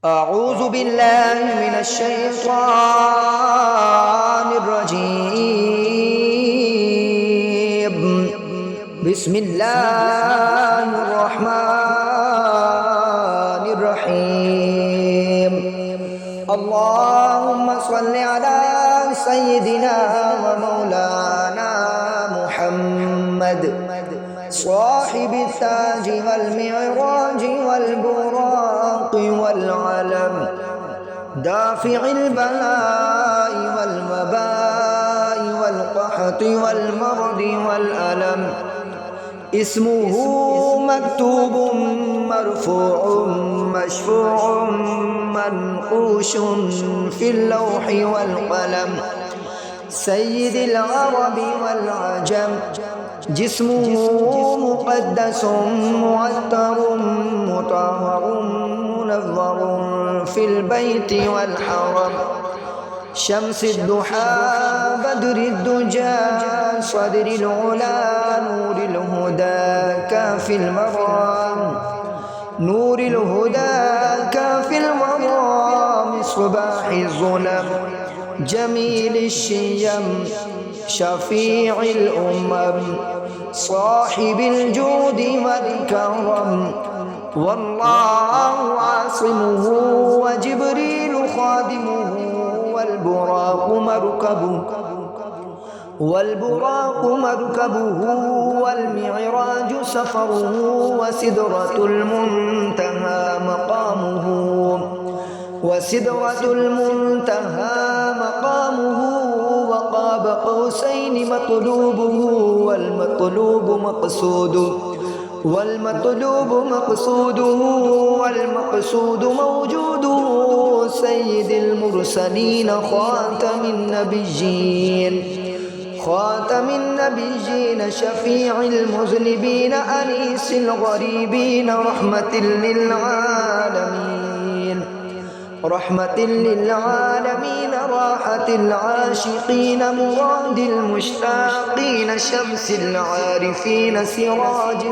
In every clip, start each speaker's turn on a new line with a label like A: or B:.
A: أعوذ بالله من الشيطان الرجيم. بسم الله الرحمن الرحيم. اللهم صل على سيدنا ومولانا محمد صاحب التاج والمعراج والبراق والعلم، دافع البلاء والوباء والقحط والمرض والألم. اسمه مكتوب مرفوع مشفوع منقوش في اللوح والقلم. سيد العرب والعجم، جسمه مقدس معطر مطهر منظر في البيت والحرم. شمس الضحى بدر الدجى صدر العلا نور الهدى كافي المرام. نور الهدى كافي المرام. صباح الظلم جميل الشيم شفيع الأمم. صاحب الجود والكرم، والله عاصمه وجبريل خادمه. والبراق مركبه والمعراج سفره. وسدرة المنتهى مقامه. وسدرة المنتهى مقامه. وقاب قوسين مطلوبه والمطلوب مقصوده. والمقصود موجوده. سيد المرسلين خاتم النبيين شفيع المذنبين أنيس الغريبين رحمة للعالمين راحة العاشقين مراد المشتاقين شمس العارفين سراج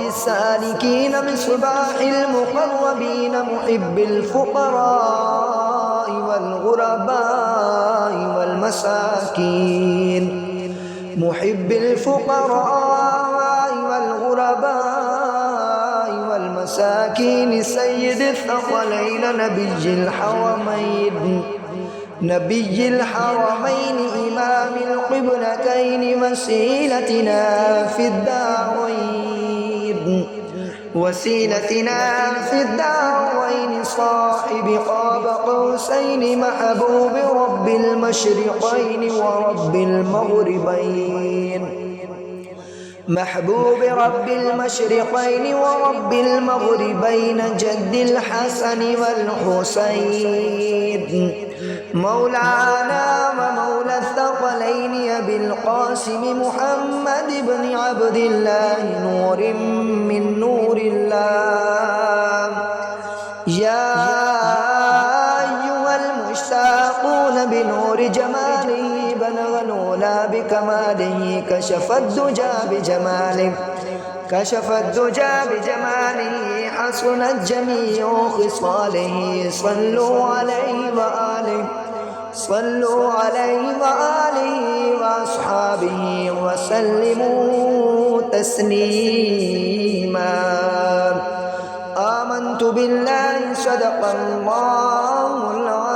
A: السالكين مصباح المقربين محب الفقراء والغرباء والمساكين. محب الفقراء والغرباء والمساكين. سيد الثقلين نبي الحرمين إمام القبلتين وسيلتنا في الدارين. صاحب قاب قوسين محبوب رب المشرقين ورب المغربين. محبوب رب المشرقين ورب المغربين. جد الحسن والحسين. مولانا ومولى الثقلين أبي القاسم محمد بن عبد الله نور من نور الله. يا أيها المشتاقون بنور جماله بلغ العلا بكماله. كشف الدجى بجماله حسنت جميع خصاله. صلوا عليه وآله وأصحابه وسلموا تسليما. آمنت بالله صدق الله العظيم.